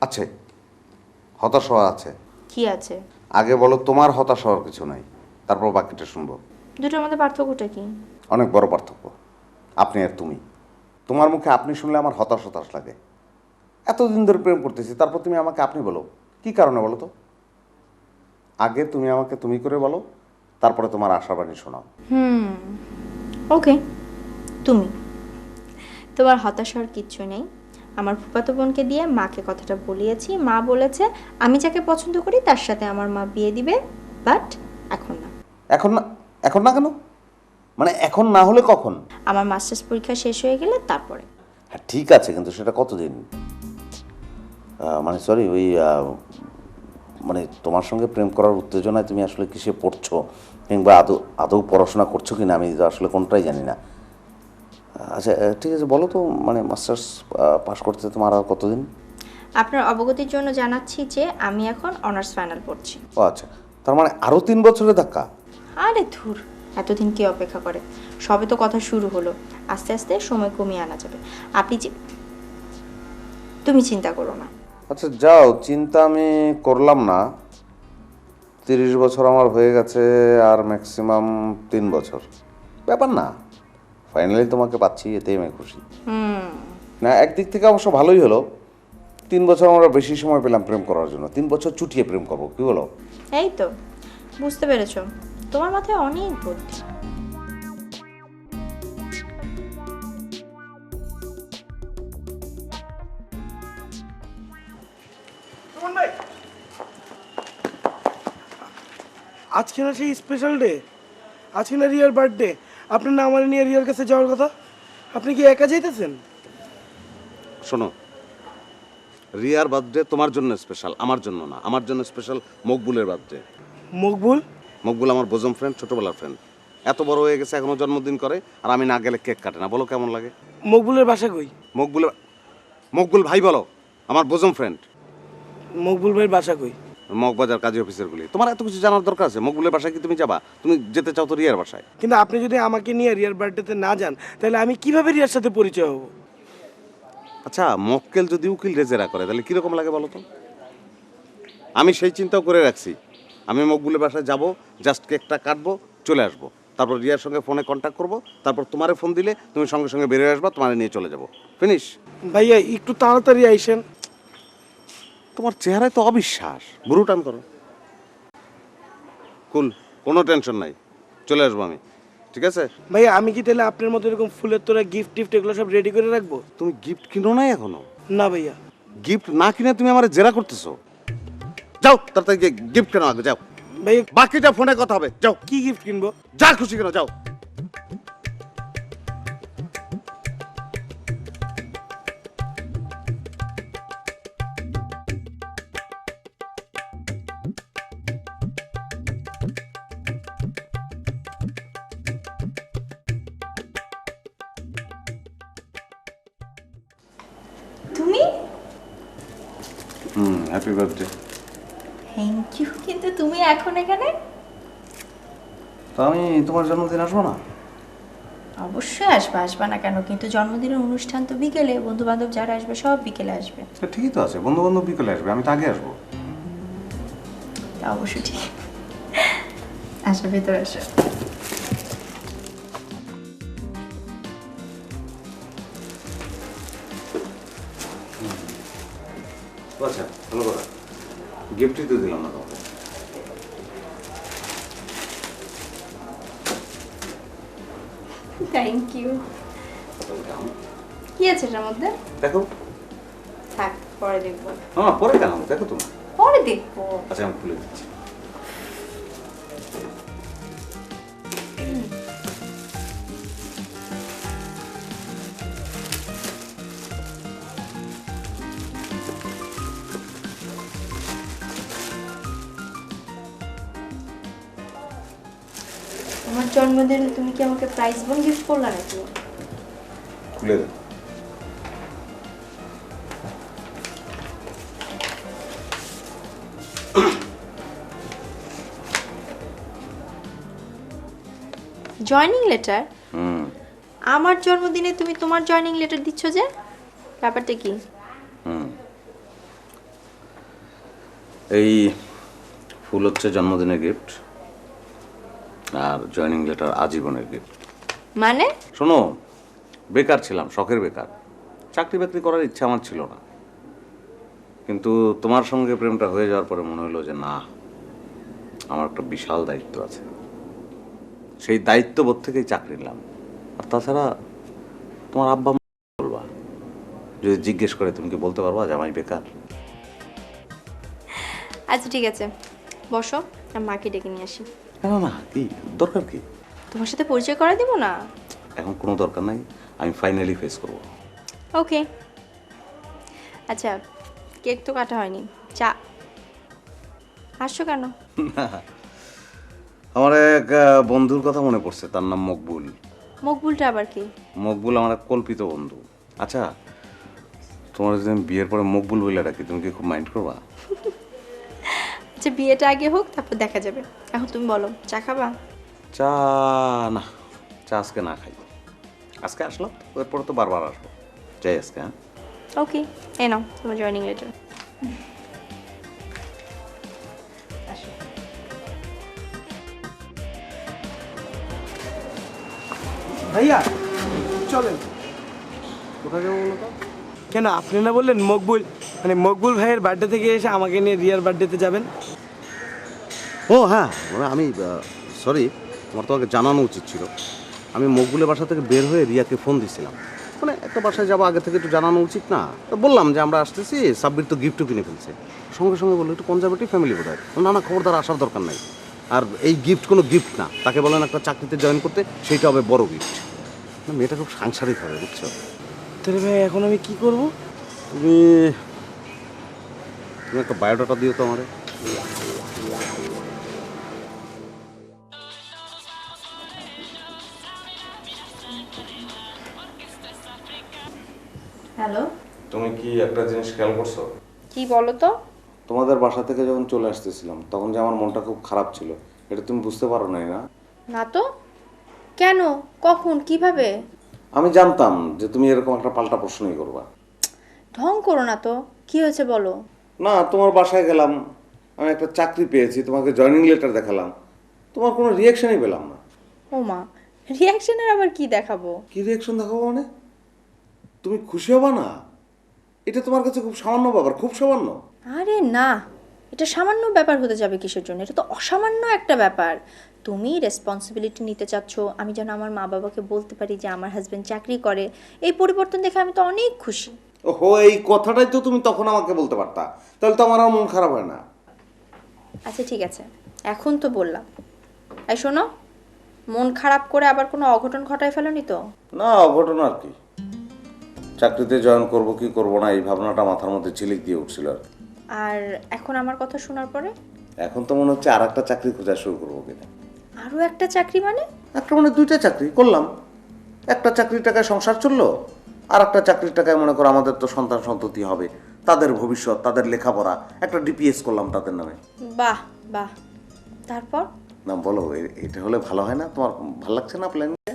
আছে, হতাশ হওয়া আছে। কি আছে? আগে বলো তোমার হতাশ হওয়ার কিছু নাই, তারপর বাকিটা শুনবো। দুটোর মধ্যে পার্থক্যটা কি? অনেক বড় পার্থক্য। আপনি আর তুমি। তোমার মুখে আপনি শুনলে আমার হতাশ হতাশ লাগে। এতদিন ধরে প্রেম করতেছি, তারপর তুমি আমাকে আপনি বলো, কি কারণে বলো তো? আগে তুমি আমাকে তুমি করে বলো, তারপরে তোমার আশাবাণী শোনাও। ওকে, তুমি। তোমার হতাশ হওয়ার কিচ্ছু নেই। আমার ফুফাতো বোনকে দিয়ে মাকে কথাটা বলিয়েছি, মা বলেছে আমি যাকে পছন্দ করি তার সাথে আমার মা বিয়ে দিবে, বাট এখন না। এখন না? এখন না কেন? মানে এখন না হলে কখন? আমার মাস্টার্স পরীক্ষা শেষ হয়ে গেলে তারপরে। হ্যাঁ ঠিক আছে, কিন্তু সেটা কতদিন? মানে সরি, ওই মানে তোমার সঙ্গে প্রেম করার উত্তেজনায় তুমি আসলে কিসে পড়ছো, কিংবা আদৌ আদৌ পড়াশোনা করছো কিনা, আমি তো আসলে কোনটাই জানি না। আচ্ছা ঠিক আছে, বলো তো, মানে মাস্টার্স পাশ করতে তোমার আর কতদিন? আপনার অবগতির জন্য জানাচ্ছি যে আমি এখন অনার্স ফাইনাল পড়ছি। ও আচ্ছা, তার মানে আরও 3 বছরের ধাক্কা? আরে ধুর, এতদিন কি অপেক্ষা করে? সবে তো কথা শুরু হলো, আস্তে আস্তে সময় কমিয়ে আনা যাবে। তুমি চিন্তা করো না। আচ্ছা যাও, চিন্তা আমি করলাম না। 30 বছর আমার হয়ে গেছে, আর ম্যাক্সিমাম 3 বছর, ব্যাপার না। ফাইনালি তোমাকে পাচ্ছি, এতেই আমি খুশি। না, একদিক থেকে অবশ্য ভালোই হলো। 3 বছর আমরা বেশি সময় পেলাম প্রেম করার জন্য। 3 বছর চুটিয়ে প্রেম করবো, কি বলো? এই তো বুঝতে পেরেছো, তোমার মাথায় অনেক বুদ্ধি। সুমন ভাই, আজকে না সেই স্পেশাল ডে, আজকে না রিয়ার বার্থডে। আপনার না আমার নিয়ে রিয়ার কাছে যাওয়ার কথা, আপনি কি একা যাইতেছেন? শোনো, রিয়ার বার্থডে তোমার জন্য স্পেশাল, আমার জন্য না। আমার জন্য স্পেশাল মকবুলের বার্থডে। মকবুল? মকবুল আমার বোজম ফ্রেন্ড, ছোটবেলার ফ্রেন্ড। এত বড় হয়ে গেছে, এখনো জন্মদিন করে, আর আমি না গেলে কেক কাটে না। বলো কেমন লাগে? মকবুলের বাসা কই? মকবুল ভাই বলো, আমার বোজম ফ্রেন্ড। মকবুল ভাইয়ের বাসা কই? মগবাজার কাজী অফিসের গুলি। তোমার এত কিছু জানার দরকার আছে? মকবুলের বাসায় কি তুমি যাবা? তুমি যেতে চাও তো রিয়ার বাসায়। কিন্তু আপনি যদি আমাকে নিয়ে রিয়ার বার্থডেতে না যান তাহলে আমি কিভাবে রিয়ার সাথে পরিচয় হব? আচ্ছা, মক্কেল যদি উকিল রেজেরা করে তাহলে কিরকম লাগে বলো তো? আমি সেই চিন্তাও করে রাখছি। আমি মকবুলের বাসায় যাব, জাস্ট কেকটা কাটবো, চলে আসবো, তারপর রিয়ার সঙ্গে ফোনে কন্ট্যাক্ট করবো, তারপর তোমারে ফোন দিলে তুমি সঙ্গে সঙ্গে বেরিয়ে আসবা, তোমারে নিয়ে চলে যাবো, ফিনিশ। ভাইয়া একটু তাড়াতাড়ি আইসেন। তোমার চেহারায় তো অবিশ্বাস। বুড়ো টান করো। কুল, কোনো টেনশন নাই, চলে আসবো আমি, ঠিক আছে? ভাইয়া আমি কি তাহলে আপনার মতো এরকম ফুলের তোরা গিফট টিফট এগুলো সব রেডি করে রাখবো? তুমি গিফট কিনো নাই এখনো? না ভাইয়া। গিফট না কিনে তুমি আমার জেরা করতেছো? যাও তাড়াতাড়ি গিয়ে গিফট কেন, আগে যাও। ভাইয়া বাকিটা ফোনে কথা হবে, যাও। কি গিফট কিনবো? যা খুশি কেন, যাও। তুমি? Happy birthday. থ্যাংক ইউ, কিন্তু তুমি এখন এখানে? তো আমি তোমার জন্মদিন আসবো না? অবশ্যই আসবে, আসবে না কেন? কিন্তু জন্মদিনের অনুষ্ঠান তো বিকেলে, বন্ধু বান্ধব যারা আসবে সব বিকেলে আসবে। ঠিকই তো আছে, বন্ধু বান্ধব বিকেলে আসবে, আমি তো আগে আসবো। তা অবশ্যই ঠিক। আসো, ভেতরে আসো। আচ্ছা, ভালো কথা, গিফটই তো দিলাম না তোমাকে। Thank you. কি আছে এটার মধ্যে? দেখো। থাক, পরে দেখবো। হ্যাঁ, পরে কেন, দেখো তুমি। পরে দেখবো। আচ্ছা, আমি খুলে দিচ্ছি। আমার জন্মদিনে তুমি কি আমাকে প্রাইজ বোন গিফট করলা নাকি? খুলে দাও। Joining letter? হুম। আমার জন্মদিনে তুমি তোমার জয়নিং লেটার দিচ্ছ যে? ব্যাপারটা কি? এই ফুল হচ্ছে জন্মদিনের গিফট, আর জয়েনিং লেটার আজীবনের গিফট। মানে? শোনো, বেকার ছিলাম, শখের বেকার, চাকরি বাকরি করার ইচ্ছা আমার ছিল না, কিন্তু তোমার সঙ্গে প্রেমটা হয়ে যাওয়ার পরে মনে হলো যে না, আমার একটা বিশাল দায়িত্ব আছে। সেই দায়িত্ববোধ থেকেই চাকরি নিলাম। আর তাছাড়া তোমার আব্বা আম্মা বলবা, যদি জিজ্ঞেস করে তুমি কি বলতে পারবা যে আমি বেকার? আচ্ছা ঠিক আছে, বসো, আমি মাকে ডেকে নিয়ে আসি। না না, কি দরকার, কি তোমার সাথে পরিচয় করা দিব না? এখন কোনো দরকার নাই, আমি ফাইনালি ফেস করবো। ওকে। আচ্ছা, কেক তো কাটা হয়নি, চা। আসছো কেন? আমার এক বন্ধুর কথা মনে পড়ছে, তার নাম মকবুল। মকবুলটা আবার কি? মকবুল আমার এক কল্পিত বন্ধু। আচ্ছা, তোমার যদি আমি বিয়ের পরে মকবুল বলে ডাকি, তুমি কি খুব মাইন্ড করবা? আচ্ছা, বিয়েটা আগে হোক, তারপর দেখা যাবে। এখন তুমি বলো, চা খাবা? চা? না, চা আজকে না খাই। আজকে আসলাম, এরপরে তো বারবার আসবো, চাই আজকে। হ্যাঁ, ওকে, এ নাও তোমার জয়নিং লেটার। ভাইয়া চলেন। কোথায় যাবো বলো তো? কেন, আপনি না বললেন মকবুল, মানে মকবুল ভাইয়ের বার্থডে থেকে এসে আমাকে নিয়ে রিয়ার বার্থডেতে যাবেন? ও হ্যাঁ, মানে আমি সরি, তোমার তোমাকে জানানো উচিত ছিল। আমি মকবুলের বাসা থেকে বের হয়ে রিয়াকে ফোন দিয়েছিলাম, মানে একটা বাসায় যাবো, আগে থেকে একটু জানানো উচিত না? তো বললাম যে আমরা আসতেছি, সাব্বির তো গিফটও কিনে ফেলছে। সঙ্গে সঙ্গে বললো একটু কনজারভেটিভ ফ্যামিলি বোধ হয়, না না, খবরদার আসার দরকার নাই। আর এই গিফট কোনো গিফট না, তাকে বলেন একটা চাকরিতে জয়েন করতে, সেইটা হবে বড় গিফট। না, মেয়েটা খুব সাংসারিক হবে, বুঝছো? তাহলে ভাই এখন আমি কি করব? তুমি তুমি একটা বায়োডাটা দিও তো আমারে। হ্যালো, তুমি কি একটা জিনিস খেয়াল করছো? কি বলো তো? তোমাদের বাসা থেকে যখন চলে আসতেছিলাম তখন যে আমার মনটা খুব খারাপ ছিল, এটা তুমি বুঝতে পারো নাই না? না তো, কেন, কখন, কিভাবে? আমি জানতাম যে তুমি এরকম একটা পাল্টা প্রশ্নই করবা। ঢং করো না তো, কি হয়েছে বলো। না, তোমার বাসায় গেলাম, আমি একটা চাকরি পেয়েছি, তোমাকে জয়েনিং লেটার দেখালাম, তোমার কোনো রিয়াকশনই পেলাম না। ও মা, রিয়াকশনের আবার কি দেখাবো? কি রিয়াকশন দেখাবো মানে? তুমি খুশি হবা না? এটা তোমার কাছে খুব সামান্য ব্যাপার, খুব সামান্য। আরে না, এটা সামান্য ব্যাপার হতে যাবে কিসের জন্য? এটা তো অসামান্য একটা ব্যাপার। তুমি রেসপন্সিবিলিটি নিতে চাচ্ছ, আমি যেন আমার মা বাবাকে বলতে পারি যে আমার হাজবেন্ড চাকরি করে। এই পরিবর্তন দেখে আমি তো অনেক খুশি। ওহো, এই কথাটাই তো তুমি তখন আমাকে বলতে পারতা, তাহলে তো আমার আর মন খারাপ হয় না। আচ্ছা ঠিক আছে, এখন তো বললাম। এই শোনো, মন খারাপ করে আবার কোনো অঘটন ঘটায় ফেলোনি তো? না, অঘটন আর কি, চাকরিতে জয়েন করব কি করব না এই ভাবনাটা মাথার মধ্যে ঝিলিক দিয়ে উঠছিল আর কি। আর এখন আমার কথা শোনার পরে এখন তো মনে হচ্ছে আর একটা চাকরি খোঁজা শুরু করবো কিনা। আরও একটা চাকরি মানে? একটা মানে দুইটা চাকরি করলাম, একটা চাকরির টাকায় সংসার চললো, আর একটা চাকরির টাকায় মনে করো আমাদের তো সন্তান সন্ততি হবে, তাদের ভবিষ্যৎ, তাদের লেখাপড়া, একটা ডিপিএস করলাম তাদের নামে। বাহ বাহ, তারপর? না বলো, এটা হলে ভালো হয় না? তোমার ভালো লাগছে না প্ল্যানটা?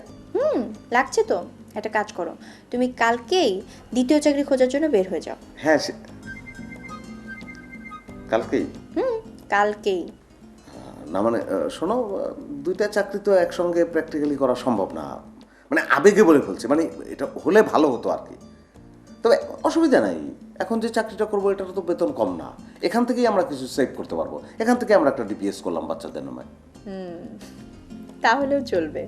লাগছে তো। একটা কাজ করো, তুমি কালকেই দ্বিতীয় চাকরি খোঁজার জন্য বের হয়ে যাও। হ্যাঁ, কালকেই? কালকেই। না মানে শোনো, দুইটা চাকরি তো একসঙ্গে প্র্যাকটিক্যালি করা সম্ভব না, মানে আবেগে বলে ফেলছে, মানে এটা হলে ভালো হতো আর কি। তবে অসুবিধা নাই, এখন যে চাকরিটা করবো এটার তো বেতন কম না, এখান থেকেই আমরা কিছু সেভ করতে পারবো, এখান থেকে আমরা একটা ডিপিএস করলাম বাচ্চাদের নামে। তাহলেও চলবে।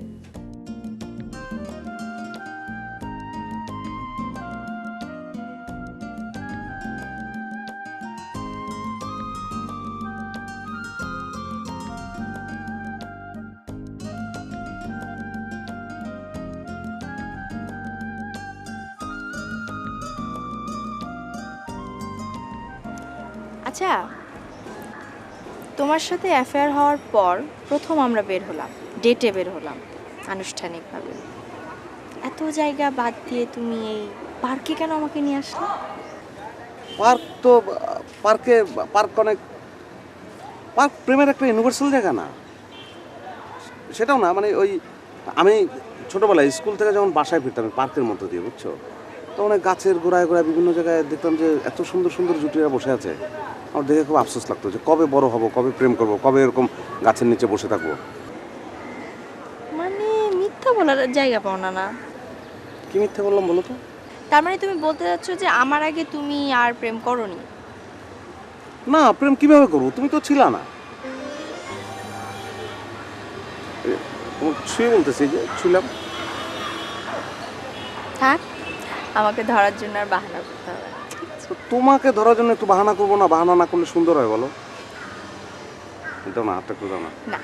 আচ্ছা, তোমার সাথে অ্যাফেয়ার হওয়ার পর প্রথম আমরা বের হলাম, ডেটে বের হলাম আনুষ্ঠানিকভাবে। এত জায়গা বাদ দিয়ে তুমি এই পার্কে কেন আমাকে নিয়ে আসলে? পার্ক তো পার্ক অনেক, পার্ক প্রেমের একটা ইউনিভার্সাল জায়গা না? সেটাও না, মানে ওই আমি ছোটোবেলায় স্কুল থেকে যখন বাসায় ফিরতাম পার্কের মধ্যে দিয়ে, বুঝছো, তো অনেক গাছের গোড়ায় গোড়ায় বিভিন্ন জায়গায় দেখতাম যে এত সুন্দর সুন্দর জুটিরা বসে আছে, আমার দেখে খুব আফসোস লাগতো যে কবে বড় হব, কবে প্রেম করব, কবে এরকম গাছের নিচে বসে থাকবো। মানে মিথ্যা বলার জায়গা পাও না না? কি মিথ্যে বললাম বলো তো? তার মানে তুমি বলতে যাচ্ছ যে আমার আগে তুমি আর প্রেম করোনি? না, প্রেম কিভাবে করবো, তুমি তো ছিলা না। ছুঁয়ে বলতেছি যে ছুঁলাম। থাক, আমাকে ধরার জন্য আর বাহানা করতে হবে না। তোমাকে ধরার জন্য একটু বাহানা করবো না? বাহানা না করলে সুন্দর হয় বলো? দাও না, হাতটা একটু দাও না। না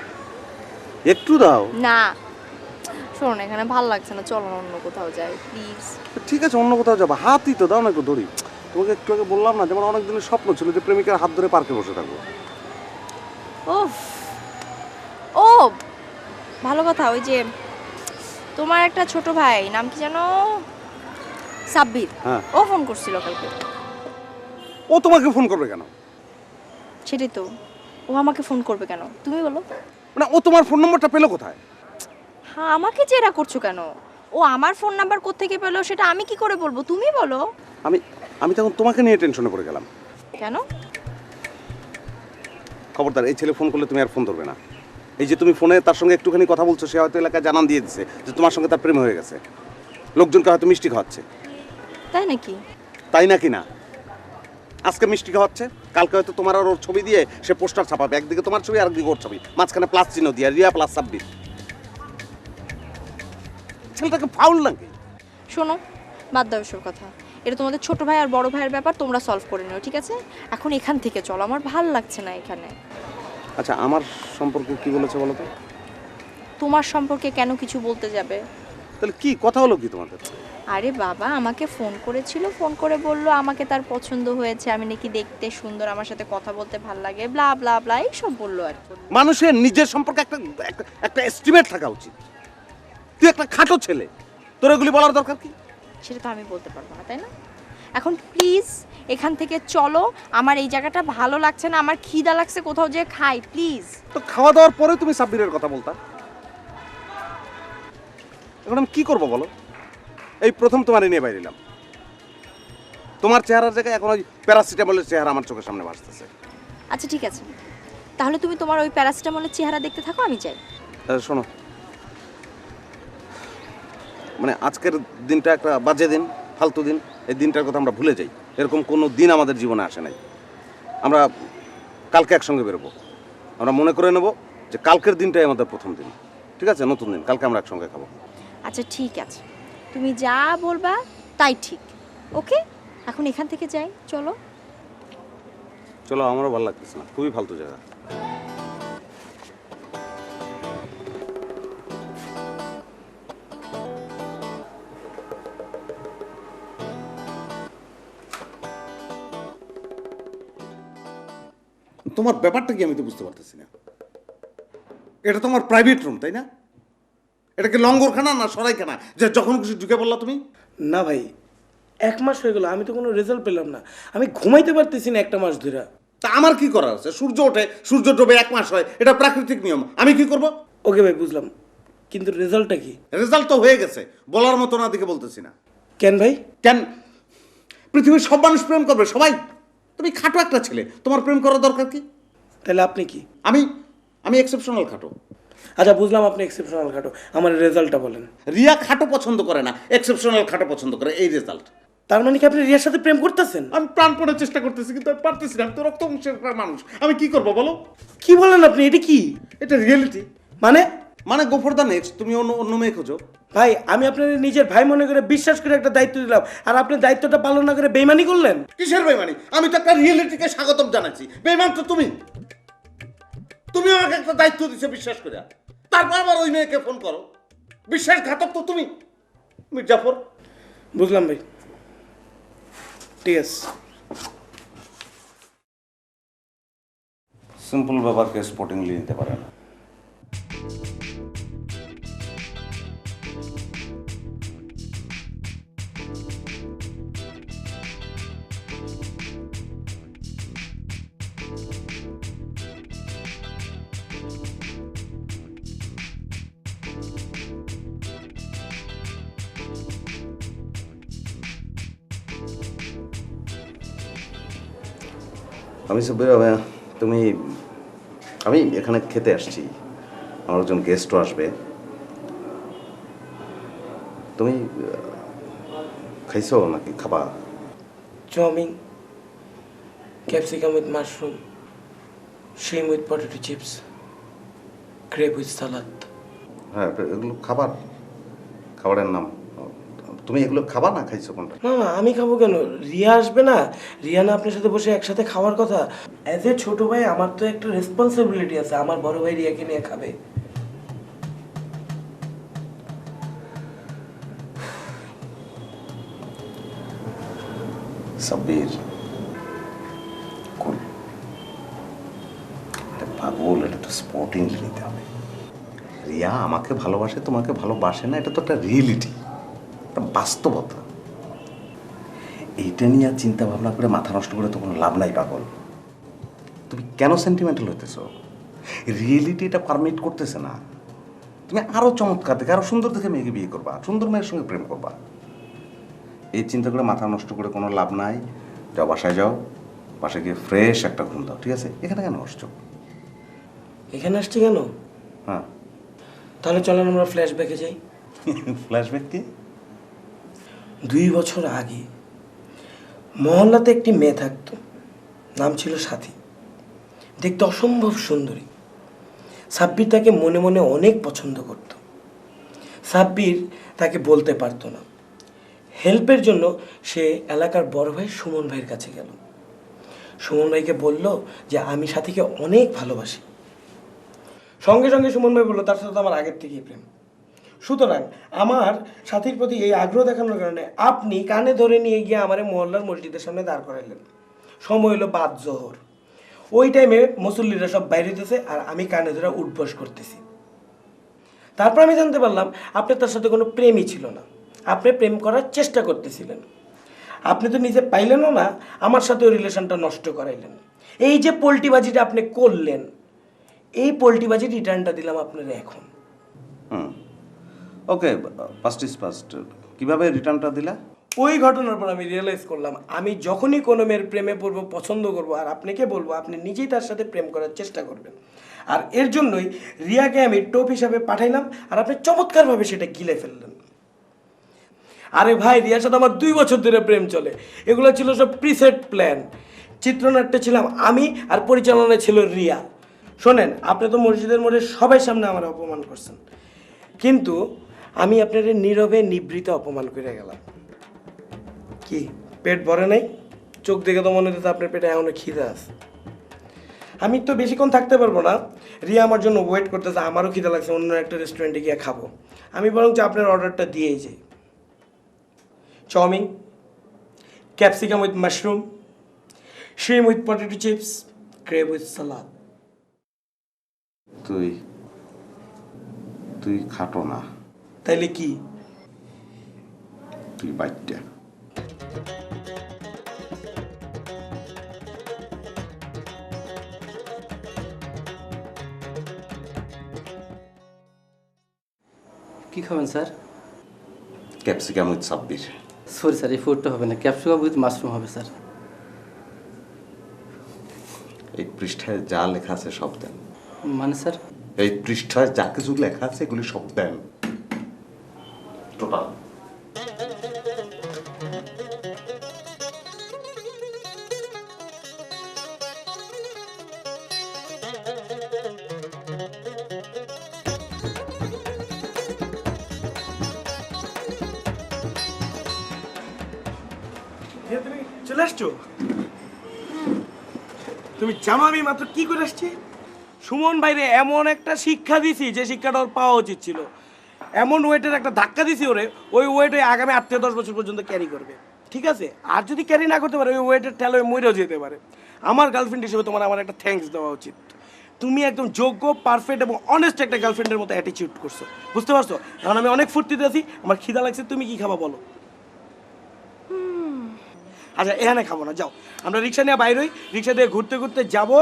একটু দাও না, শোনো না, এখানে ভালো লাগছে না, চলো না অন্য কোথাও যাই প্লিজ। ঠিক আছে, অন্য কোথাও যাবো, হাতই তো দাও না, একটু ধরি। তোমাকে একটু আগে বললাম না যে আমার অনেক দিনের স্বপ্ন ছিল যে প্রেমিকার হাত ধরে পার্কে বসে থাকবো। ওফ, ও ভালো কথা, ওই যে তোমার একটা ছোট ভাই, নাম কি জানো, সাব্বির, হ্যাঁ। ও ফোন করছিল কালকে। ও তোমাকে ফোন করবে কেন? সেটাই তো, ও আমাকে ফোন করবে কেন তুমি বলো? মানে ও তোমার ফোন নম্বরটা পেলো কোথায়? হ্যাঁ, আমাকে জেরা করছো কেন? ও আমার ফোন নাম্বার কোত্থেকে পেলো সেটা আমি কি করে বলবো, তুমি বলো। আমি তখন তোমাকে নিয়ে টেনশনে পড়ে গেলাম। কেন? খবরদার, এই ছেলে ফোন করলে তুমি আর ফোন ধরবে না। এই যে তুমি ফোনে তার সঙ্গে একটুখানি কথা বলছো, সে হয়তো এলাকায় জানান দিয়ে দিচ্ছে যে তোমার সঙ্গে তার প্রেম হয়ে গেছে, লোকজনকে হয়তো মিষ্টি খাওয়াচ্ছে। তাই নাকি? তাই নাকি না? আজকে মিষ্টি খাওয়াচ্ছে, কালকে হয়তো তোমার আর ওর ছবি দিয়ে সে পোস্টার ছাপাবে, একদিকে তোমার ছবি আর একদিকে ওর ছবি, মাঝখানে প্লাস চিহ্ন দিয়ে রিয়া প্লাস সাব্বির। ছেলেটাকে ফাউল নাকি? শোনো, বাদ দাও এসব কথা, এটা তোমাদের ছোট ভাই আর বড় ভাইয়ের ব্যাপার, তোমরা সলভ করে নিও, ঠিক আছে? এখন এখান থেকে চলো, আমার ভাল লাগছে না এখানে। আচ্ছা, আমার সম্পর্কে কি বলেছে বলো তো? তোমার সম্পর্কে কেন কিছু বলতে যাবে? তাহলে কি কথা হলো কি তোমাদের? আরে বাবা, আমাকে ফোন করেছিল, ফোন করে বলল আমাকে তার পছন্দ হয়েছে, আমি নাকি দেখতে সুন্দর, আমার সাথে কথা বলতে ভাল লাগে, ব্লা ব্লা ব্লা এইসব বললো আর কি। মানুষের নিজের সম্পর্কে একটা এস্টিমেট থাকা উচিত। তুই একটা খাটো ছেলে, তোর এগুলি বলার দরকার কি? সেটা তো আমি বলতে পারবো না, তাই না? এখন প্লিজ এখান থেকে চলো, আমার এই জায়গাটা ভালো লাগছে না, আমার খিদা লাগছে, কোথাও যেয়ে খাই প্লিজ। তো খাওয়া দাওয়ার পরে তুমি সাব্বিরের কথা বলতা। এখন আমি কি করবো বলো? এই প্রথম তোমার নিয়ে বাইরিলাম, তোমার চেহারার জায়গায় এখন ওই প্যারাসিটামলের চেহারা আমার চোখের সামনে ভাসতেছে। আচ্ছা ঠিক আছে, তাহলে তুমি তোমার ওই প্যারাসিটামলের চেহারা দেখতে থাকো, আমি যাই। শোনো, মানে আজকের দিনটা একটা বাজে দিন, ফালতু দিন। এই দিনটার কথা আমরা ভুলে যাই, এরকম কোনো দিন আমাদের জীবনে আসে নাই। আমরা কালকে একসঙ্গে বেরোবো, আমরা মনে করে নেব যে কালকের দিনটাই আমাদের প্রথম দিন, ঠিক আছে? নতুন দিন, কালকে আমরা একসঙ্গে খাবো। আচ্ছা ঠিক আছে, তুমি যা বলবা তাই ঠিক। ওকে, এখন এখান থেকে যাই, চলো। চলো, আমারও ভালো লাগতেছে না, খুবই ফালতু জায়গা। তোমার ব্যাপারটা কি আমি তো বুঝতে পারতেছি না। এটা তোমার প্রাইভেট রুম, তাই না? এটা কি লঙ্গরখানা না সরাইখানা যে যখন খুশি ঢুকে পড়লা তুমি? না ভাই, 1 মাস হয়ে গেল, আমি তো কোনো রেজাল্ট পেলাম না, আমি ঘুমাইতে পারতেছি না 1টা মাস ধরে। তা আমার কি করার আছে? সূর্য ওঠে, সূর্য ডোবে, 1 মাস হয়, এটা প্রাকৃতিক নিয়ম। আমি কি করব? ওকে ভাই, বুঝলাম, কিন্তু রেজাল্টটা কি? রেজাল্ট তো হয়ে গেছে, বলার মতো না দিকে বলতেছি না। কেন ভাই? কেন? পৃথিবীর সব মানুষ প্রেম করবে, সবাই। তুমি খাটো একটা ছেলে, তোমার প্রেম করার দরকার কি? তাহলে আপনি কি? আমি এক্সেপশনাল খাটো। আচ্ছা বুঝলাম, আপনি এক্সেপশনাল খাটো, আমার রেজাল্টটা বলেন। রিয়া খাটো পছন্দ করে না, এক্সেপশনাল খাটো পছন্দ করে, এই রেজাল্ট। তার মানে কি আপনি রিয়ার সাথে প্রেম করতেছেন? আমি প্রাণপণে চেষ্টা করতেছি, কিন্তু আমি পারতেছি না। আমি তো রক্ত অংশের একটা মানুষ, আমি কি করবো বলো? কি বলেন আপনি? এটা কি? এটা রিয়েলিটি। মানে গো ফর দ্য নেক্সট, তুমি অন্য মেয়ে খোঁজো। ভাই, আমি আপনার নিজের ভাই মনে করে বিশ্বাস করে একটা দায়িত্ব দিলাম, আর আপনি দায়িত্বটা পালন না করে বেইমানি করলেন। কিসের বেইমানি? আমি তো একটা রিয়েলিটিকে স্বাগতম জানাচ্ছি। বেইমান তো তুমি। তুমি আমাকে একটা দায়িত্ব দিছো বিশ্বাস করে, তারপর আবার ওই মেয়েকে ফোন করো। বিশ্বাসঘাতক তো তুমি, মির্জাফর। বুঝলাম ভাই, ঠিক আছে। সিম্পল ব্যাপারকে স্পোর্টিংলি নিতে পারে না। আমি তুমি, আমি এখানে খেতে আসছি, আমার একজন গেস্টও আসবে। তুমি খাইছো নাকি খাবা? Chowmein, capsicum with mushroom, shrimp with potato chips, crepe with salad. হ্যাঁ, এগুলো খাবারের নাম। তুমি এগুলো খাবা না খাইছো কোনটা? না না, আমি খাবো কেন? রিয়া আসবে না? রিয়া না আপনার সাথে বসে একসাথে খাওয়ার কথা? অ্যাজ এ ছোট ভাই আমার তো একটা রেসপন্সিবিলিটি আছে, আমার বড় ভাই রিয়াকে নিয়ে খাবে। সাব্বির, পাগল, এটা তো স্পোর্টিংলি নিতে হবে। রিয়া আমাকে ভালোবাসে, তোমাকে ভালোবাসে না, এটা তো একটা রিয়েলিটি, একটা বাস্তবতা। এইটা নিয়ে চিন্তা ভাবনা করে মাথা নষ্ট করে তো কোনো লাভ নাই পাগল। তুমি কেন সেন্টিমেন্টাল হইতেছ? রিয়েলিটি এটা পারমিট করতেছে না। তুমি আরো চমৎকার দেখে, আরো সুন্দর দেখে মেয়েকে বিয়ে করবা, সুন্দর মেয়ের সঙ্গে প্রেম করবা। এই চিন্তা করে মাথা নষ্ট করে কোনো লাভ নাই। যাও, বাসায় যাও, বাসায় গিয়ে ফ্রেশ একটা ঘুম দাও, ঠিক আছে? এখানে কেন আসছো? এখানে আসছে কেন? হ্যাঁ, তাহলে চলেন আমরা ফ্ল্যাশব্যাকে যাই। ফ্ল্যাশব্যাক কি? 2 বছর আগে মহল্লাতে একটি মেয়ে থাকতো, নাম ছিল সাথী। দেখতে অসম্ভব সুন্দরী। সাব্বির তাকে মনে মনে অনেক পছন্দ করত। সাব্বির তাকে বলতে পারতো না। হেল্পের জন্য সে এলাকার বড় ভাই সুমন ভাইয়ের কাছে গেল। সুমন ভাইকে বলল যে আমি সাথীকে অনেক ভালোবাসি। সঙ্গে সঙ্গে সুমন ভাই বললো তার সাথে তো আমার আগের থেকেই প্রেম। সুতরাং আমার সাথীর প্রতি এই আগ্রহ দেখানোর কারণে আপনি কানে ধরে নিয়ে গিয়ে আমার মহল্লার মসজিদের সামনে দাঁড় করাইলেন। সময় হলো বাদ জোহর। ওই টাইমে মুসল্লিরা সব বাইরে হইতেছে আর আমি কানে ধরে উঠবস করতেছি। তারপর আমি জানতে পারলাম আপনার তার সাথে কোনো প্রেমই ছিল না, আপনি প্রেম করার চেষ্টা করতেছিলেন। আপনি তো নিজে পাইলেনও না, আমার সাথে ওই রিলেশনটা নষ্ট করাইলেন। এই যে পোল্টিবাজিটা আপনি করলেন, এই পোল্টিবাজি রিটার্নটা দিলাম আপনারা এখন। ওকে, ফার্স্ট ইজ ফার্স্ট। কিভাবে রিটার্নটা দিলা? ওই ঘটনার পর আমি রিয়েলাইজ করলাম, আমি যখনই কোনো মেয়ের প্রেমে পড়বো, পছন্দ করব, আর আপনাকে বলবো আপনি নিজেই তার সাথে প্রেম করার চেষ্টা করবেন। আর এর জন্যই রিয়াকে আমি টোপ হিসাবে পাঠাইলাম, আর আপনি চমৎকারভাবে সেটা গিলে ফেললেন। আরে ভাই, রিয়ার সাথে আমার 2 বছর ধরে প্রেম চলে। এগুলো ছিল সব প্রিসেট প্ল্যান। চিত্রনাট্যে ছিলাম আমি, আর পরিচালনায় ছিল রিয়া। শোনেন, আপনি তো মসজিদের মোড়ে সবাই সামনে আমার অপমান করছেন, কিন্তু আমি আপনার নীরবে নিবৃতে অপমান করে গেলাম। কি পেট ভরে নাই? চোখ দেখে তো মনে হচ্ছে আপনার পেটে এখনো খিদে আছে। আমি তো বেশিক্ষণ থাকতে পারবো না। রিয়া আমার জন্য ওয়েট করতেছে, আমারও খিদে লাগছে, অন্য একটা রেস্টুরেন্টে গিয়ে খাবো। আমি বরঞ্চ আপনার অর্ডারটা দিয়েই যাই। Chowmein, capsicum with mushroom, shrimp with potato chips, crab with salad. তুই খাটো না, তাইলে কি? তুই বাইটটা। কি খাবেন sir? Capsicum with 26। Sorry sir, এই ফুডটা হবে না, ক্যাপসিকাম উইথ মাশরুম হবে স্যার। এই পৃষ্ঠায় যা লেখা আছে সব দেন। মানে স্যার? এই পৃষ্ঠায় যা কিছু লেখা আছে এগুলি সব দেন, টোটাল। তুমি চলে আসছো? তুমি জানো আমি মাত্র কি করে আসছি? সুমন ভাইরে এমন একটা শিক্ষা দিছি যে শিক্ষাটা ওর পাওয়া উচিত ছিল। এমন ওয়েটের একটা ধাক্কা দিছি ওরে, ওই ওয়েট আগামী 8 থেকে 10 বছর পর্যন্ত ক্যারি করবে, ঠিক আছে? আর যদি ক্যারি না করতে পারে, ওই ওয়েটের ঠেলে মরেও যেতে পারে। আমার গার্লফ্রেন্ড হিসেবে তোমার আমার একটা থ্যাঙ্কস দেওয়া উচিত। তুমি একদম যোগ্য, পারফেক্ট এবং অনেস্ট একটা গার্লফ্রেন্ডের মতো অ্যাটিচিউড করছো, বুঝতে পারছো? এখন আমি অনেক ফুর্তিতে আছি, আমার খিদা লাগছে, তুমি কি খাবা বলো? আচ্ছা, এখানে খাবো না, যাও আমরা রিক্সা নিয়ে বাইর হই, রিক্সা দিয়ে ঘুরতে ঘুরতে যাবো,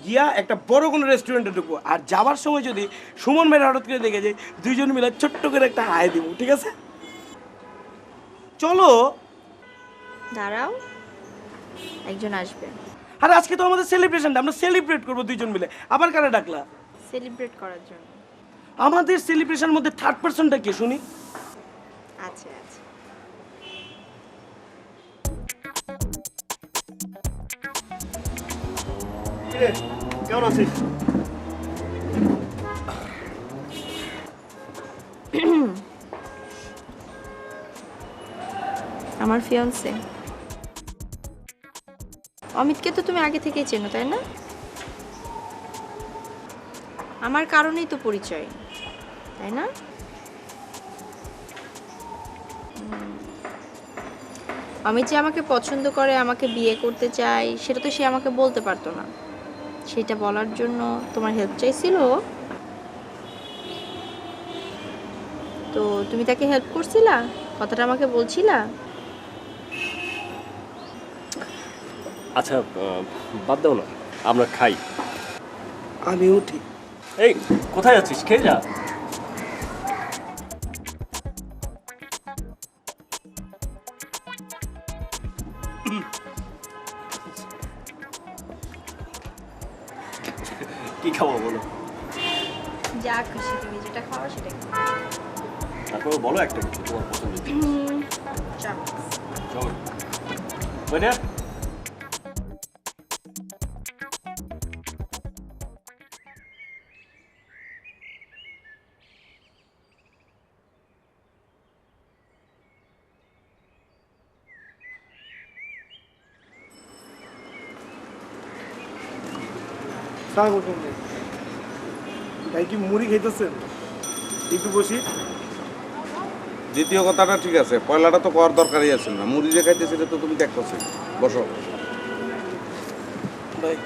গিয়া একটা বড় কোনো রেস্টুরেন্টে ঢুকবো। আর যাবার সময় যদি সুমন ভাইয়ের হঠাৎ করে দেখে যাই, দুইজন মিলে ছোট্ট করে একটা হাই দিব, ঠিক আছে? চলো। দাঁড়াও, একজন আসবে। আর আজকে তো আমাদের সেলিব্রেশনটা, আমরা সেলিব্রেট করবো দুইজন মিলে। আবার কারা ডাকলা? সেলিব্রেট করার জন্য। আমাদের সেলিব্রেশনের মধ্যে থার্ড পার্সনটা কে শুনি? আচ্ছা আচ্ছা। কেমন আছিস? আমার ফিয়ান্সে অমিতকে তো তুমি আগে থেকেই চেনো, তাই না? আমার কারণেই তো পরিচয়, তাই না? অমিত যে আমাকে পছন্দ করে, আমাকে বিয়ে করতে চায়, সেটা তো সে আমাকে বলতে পারতো না। সেটা বলার জন্য তোমার হেল্প চাইছিল, তো তুমি তাকে হেল্প করছিলা, কথাটা আমাকে বলছিলা। আচ্ছা, বাদ দাও না, আমরা খাই। আমি উঠি। এই, কোথায় যাচ্ছিস? খেয়ে যা। কি খাবো বলো? যা খুশি তুমি যেটা খাওয়া সেটা তারপর বলো একটা কিছু তোমার পছন্দের জিনিস। চল ওইটা। ভাই কি মুড়ি খাইতেছেন? একটু বসি। দ্বিতীয় কথাটা ঠিক আছে, পয়লাটা তো করার দরকারই আছে না। মুড়ি যে খাইতেছে এটা তো তুমি দেখতেছো। বসো। ভাই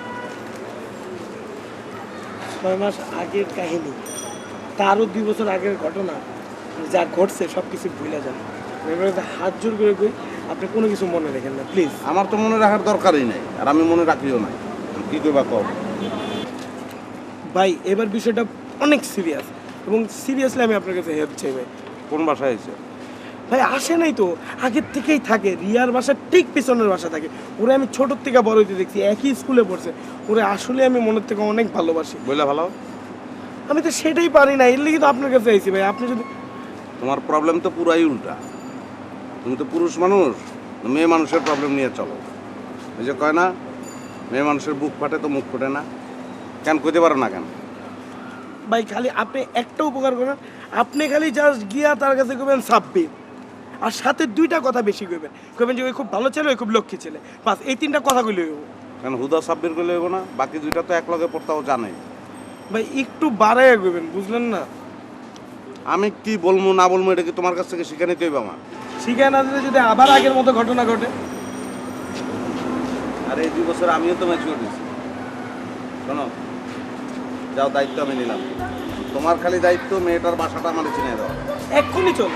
6 মাস আগের কাহিনী, তারও 2 বছর আগের ঘটনা, যা ঘটছে সব কিছু ভুলে যান। এবারে হাত জোর করে কই, আপনি কোনো কিছু মনে রেখেন না প্লিজ। আমার তো মনে রাখার দরকারই নাই, আর আমি মনে রাখিও নাই। কি কইবা কও? ভাই এবার বিষয়টা অনেক সিরিয়াস, এবং সিরিয়াসলি আমি আপনার কাছে হেল্প চাই ভাই। কোন বাসায় এসে? ভাই আসে নাই তো, আগের থেকেই থাকে, রিয়ার বাসা ঠিক পিছনের বাসা থাকে। ওরা আমি ছোটোর থেকে বড় হইতে দেখছি, একই স্কুলে পড়ছে। ওরা আসলে আমি মনের থেকে অনেক ভালোবাসি। বইলা ভালো। আমি তো সেটাই পারি না, এর লেগে তো আপনার কাছে আইছি ভাই। আপনি যদি তোমার প্রবলেম তো পুরাই উল্টা। তুমি তো পুরুষ মানুষ, মেয়ে মানুষের প্রবলেম নিয়ে চলো। ওই যে কয় না, মেয়ে মানুষের বুক ফাটে তো মুখ ফোটে না। কেন কইতে পারো না কেন? ভাই খালি আপনি একটা উপকার করেন, আপনি খালি জাস্ট গিয়া তার কাছে কইবেন সাব্বির, আর সাথে দুইটা কথা বেশি কইবেন যে ওই খুব ভালো ছেলে, ওই খুব লক্ষ্মী ছেলে, বাস এই তিনটা কথা কইলে হইব। কেন হুদা সাব্বির করলে হইব না? বাকি দুইটা তো এক লগে পড়তাও জানে। ভাই একটু বাড়াইয়া কইবেন, বুঝলেন না? আমি কি বলবো না বলবো এটা কি তোমার কাছ থেকে শিখে নিতে হইব আমার? শিখায় না দিলে যদি আবার আগের মতো ঘটনা ঘটে। আর এই 2 বছর আমিও তো ম্যাচিওর দিচ্ছি। শোনো, যাও, দায়িত্ব আমি নিলাম। তোমার খালি দায়িত্ব মেয়েটার বাসাটা আমার চিনে দেওয়া। এক্ষুনি চল।